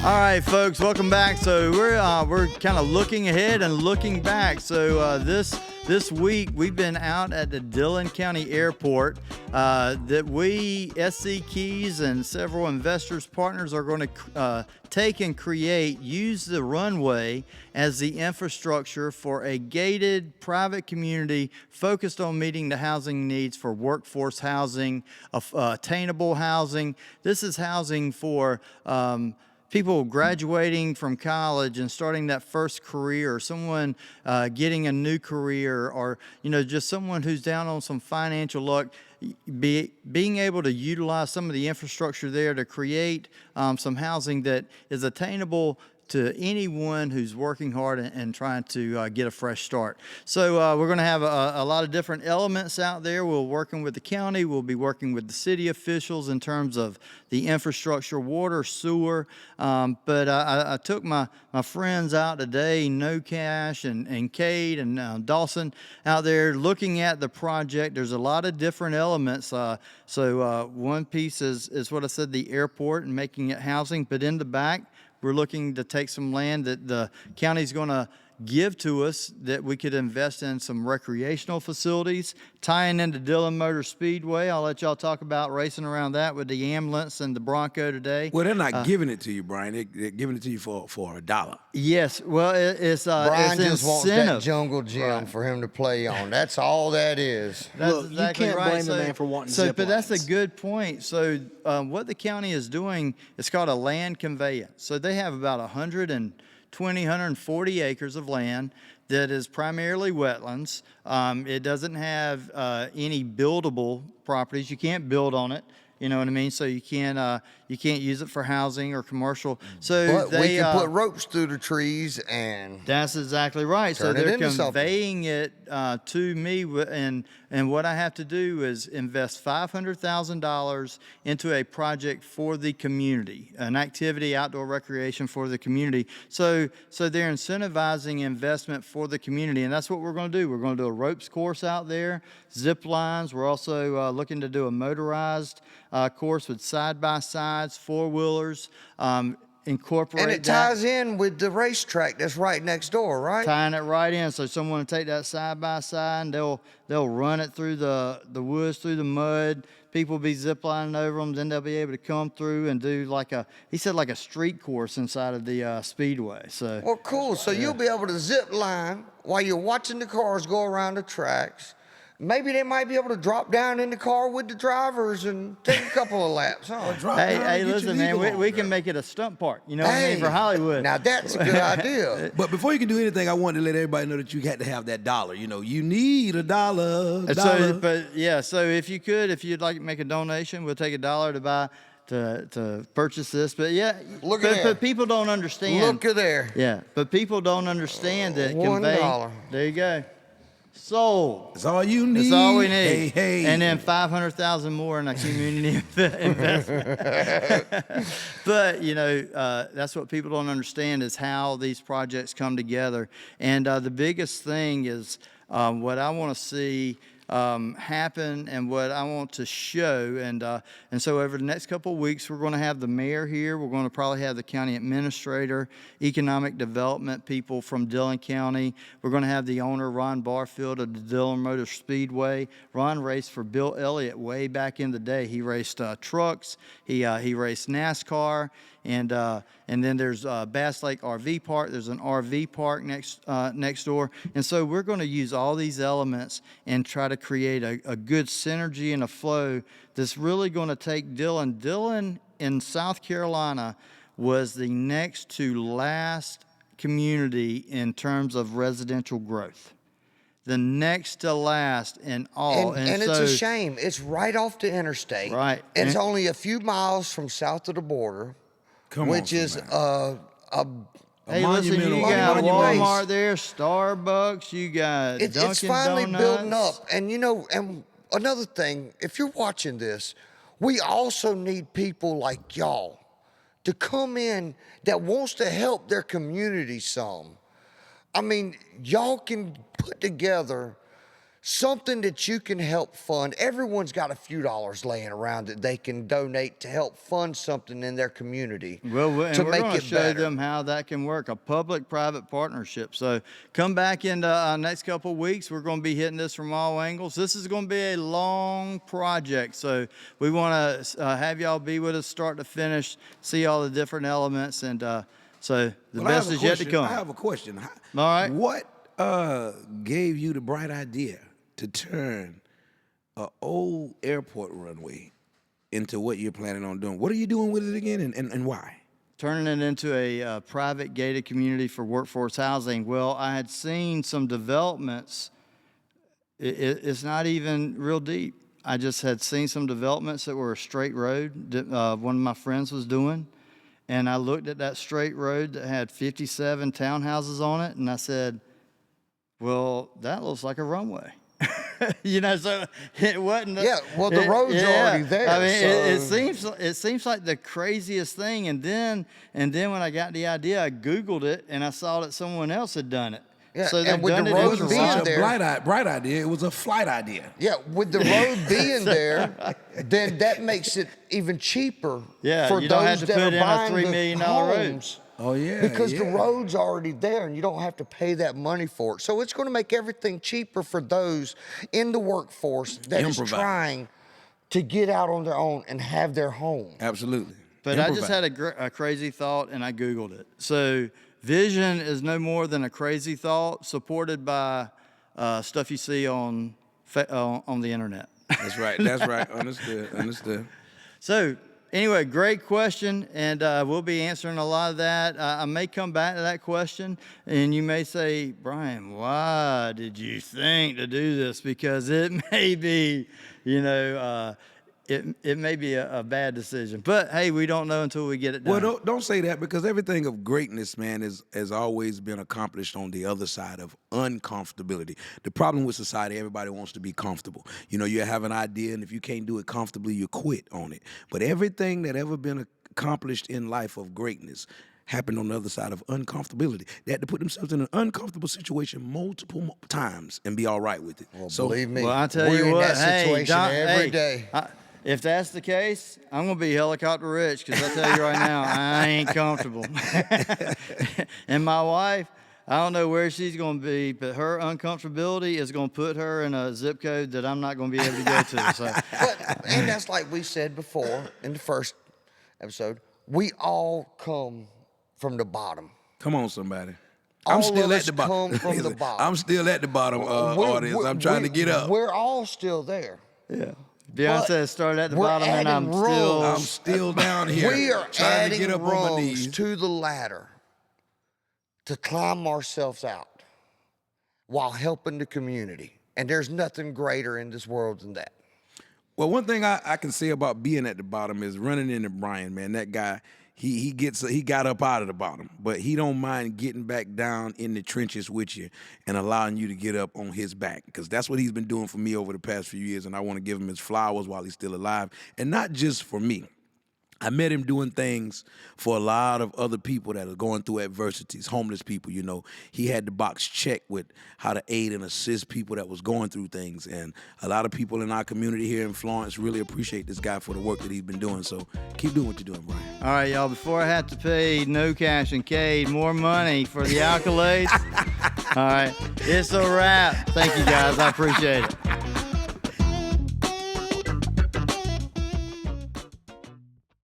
All right, folks, welcome back. So we're kind of looking ahead and looking back. So this week we've been out at the Dillon County Airport. That we, SC Keys, and several investors partners are going to take and use the runway as the infrastructure for a gated private community focused on meeting the housing needs for workforce housing, attainable housing. This is housing for people graduating from college and starting that first career, or someone getting a new career, or just someone who's down on some financial luck. Being able to utilize some of the infrastructure there to create some housing that is attainable to anyone who's working hard and trying to get a fresh start. So we're going to have a lot of different elements out there. We're working with the county. We'll be working with the city officials in terms of the infrastructure, water, sewer. But I took my friends out today, No Cash and Cade and Dawson, out there looking at the project. There's a lot of different elements. So one piece is what I said, the airport and making it housing. But in the back, we're looking to take some land that the county's going to give to us that we could invest in some recreational facilities, tying into Dillon Motor Speedway. I'll let y'all talk about racing around that with the ambulance and the Bronco today. Well, they're not giving it to you, Brian. They're giving it to you for $1. Yes, well, it's Brian it's just wants incentive. that jungle gym for him to play on. That's all that is. That's Look, exactly you can't right. blame the man for wanting zip But that's a lines. good point. So what the county is doing, it's called a land conveyance. So they have about 140 acres of land that is primarily wetlands. It doesn't have any buildable properties. You can't build on it. You know what I mean? So you can't use it for housing or commercial. So But we can put ropes through the trees and that's exactly right. So turn it they're into something. conveying it to me, and what I have to do is invest $500,000 into a project for the community, an activity, outdoor recreation for the community. So they're incentivizing investment for the community, and that's what we're going to do. We're going to do a ropes course out there, zip lines. We're also looking to do a motorized course with side-by-sides, four-wheelers. Incorporate and it ties in with the racetrack that's right next door, right? tying it right in, so someone will take that side by side and they'll run it through the woods, through the mud. People will be ziplining over them. Then they'll be able to come through and do like a street course inside of the speedway. So Well, cool. So you'll be able to zip line while you're watching the cars go around the tracks. Maybe they might be able to drop down in the car with the drivers and take a couple of laps, huh? hey, listen, man, we can make it a stunt park. You know what I mean, for Hollywood. Now that's a good idea. But before you can do anything, I wanted to let everybody know that you had to have that dollar. You need a dollar. So if you'd like to make a donation, we'll take $1 to buy to purchase this. But yeah, Look at there. but people don't understand. Look at there. Yeah, but people don't understand that $1. There you go. Sold. That's all you need. That's all we need. Hey. And then 500,000 more in a community investment. But that's what people don't understand is how these projects come together. And the biggest thing is what I want to see happen and what I want to show. And so over the next couple of weeks, we're going to have the mayor here. We're going to probably have the county administrator, economic development people from Dillon County. We're going to have the owner, Ron Barfield of the Dillon Motor Speedway. Ron raced for Bill Elliott way back in the day. He raced trucks. He raced NASCAR. And then there's Bass Lake RV Park. There's an RV park next door. And so we're going to use all these elements and try to create a good synergy and a flow that's really going to take Dillon. Dillon in South Carolina was the next to last community in terms of residential growth. The next to last in all. And it's a shame. It's right off the interstate. Right. It's only a few miles from south of the border. Which is Hey, listen, you got Walmart there, Starbucks, you got Dunkin' it's finally Donuts. building up. And and another thing, if you're watching this, we also need people like y'all to come in that wants to help their community some. I mean, y'all can put together something that you can help fund. Everyone's got a few dollars laying around that they can donate to help fund something in their community And to we're make going to it show better. them how that can work, a public-private partnership. So come back in the next couple of weeks. We're going to be hitting this from all angles. This is going to be a long project, so we want to have y'all be with us start to finish, see all the different elements, and so the Well, I have best a is yet to question. come. I have a question. All right. What gave you the bright idea to turn an old airport runway into what you're planning on doing? What are you doing with it again, and why? Turning it into a private gated community for workforce housing. Well, I had seen some developments. It's not even real deep. I just had seen some developments that were a straight road that one of my friends was doing. And I looked at that straight road that had 57 townhouses on it, and I said, well, that looks like a runway. So it wasn't. Yeah, well, the road's already there, I mean, so- it seems like the craziest thing. And then when I got the idea, I Googled it and I saw that someone else had done it. Yeah, so and they've with done the it road in being Toronto. there- bright idea. It was a flight idea. Yeah, with the road being there, then that makes it even cheaper Yeah, for you those don't have to that put are in a buying $3 the million road. homes. Oh, yeah, Because the yeah. road's already there and you don't have to pay that money for it. So it's going to make everything cheaper for those in the workforce that is Improvise. trying to get out on their own and have their home. Absolutely. But I just Improvise. had a crazy thought, and I Googled it. So vision is no more than a crazy thought supported by stuff you see on the internet. That's right. That's right. Understood. So anyway, great question, and we'll be answering a lot of that. I may come back to that question, and you may say, Brian, why did you think to do this? Because it may be, it may be a bad decision. But hey, we don't know until we get it done. Well, don't say that, because everything of greatness, man, has always been accomplished on the other side of uncomfortability. The problem with society, everybody wants to be comfortable. You have an idea, and if you can't do it comfortably, you quit on it. But everything that ever been accomplished in life of greatness happened on the other side of uncomfortability. They had to put themselves in an uncomfortable situation multiple times and be all right with it. Well, So, believe me, Well, I tell we're you in what, that situation every day. If that's the case, I'm gonna be helicopter rich, because I tell you right now, I ain't comfortable. And my wife, I don't know where she's gonna be, but her uncomfortability is gonna put her in a zip code that I'm not gonna be able to go to. So And that's like we said before in the first episode, we all come from the bottom. come on, somebody. All I'm still of at us the bottom. come from the Listen, bottom. I'm still at the bottom, audience. I'm trying to get up. We're all still there. yeah, Beyonce started at the we're bottom, and I'm adding still. I'm still down here. We are trying to adding get up on my rungs knees. to the ladder to climb ourselves out while helping the community. And there's nothing greater in this world than that. Well, one thing I can say about being at the bottom is running into Brian, man. That guy, he got up out of the bottom, but he don't mind getting back down in the trenches with you and allowing you to get up on his back, because that's what he's been doing for me over the past few years, and I want to give him his flowers while he's still alive, and not just for me. I met him doing things for a lot of other people that are going through adversities, homeless people, He had the box checked with how to aid and assist people that was going through things. And a lot of people in our community here in Florence really appreciate this guy for the work that he's been doing. So keep doing what you're doing, Brian. All right, y'all, before I have to pay No Cash and Cade more money for the accolades, all right, it's a wrap. Thank you, guys. I appreciate it.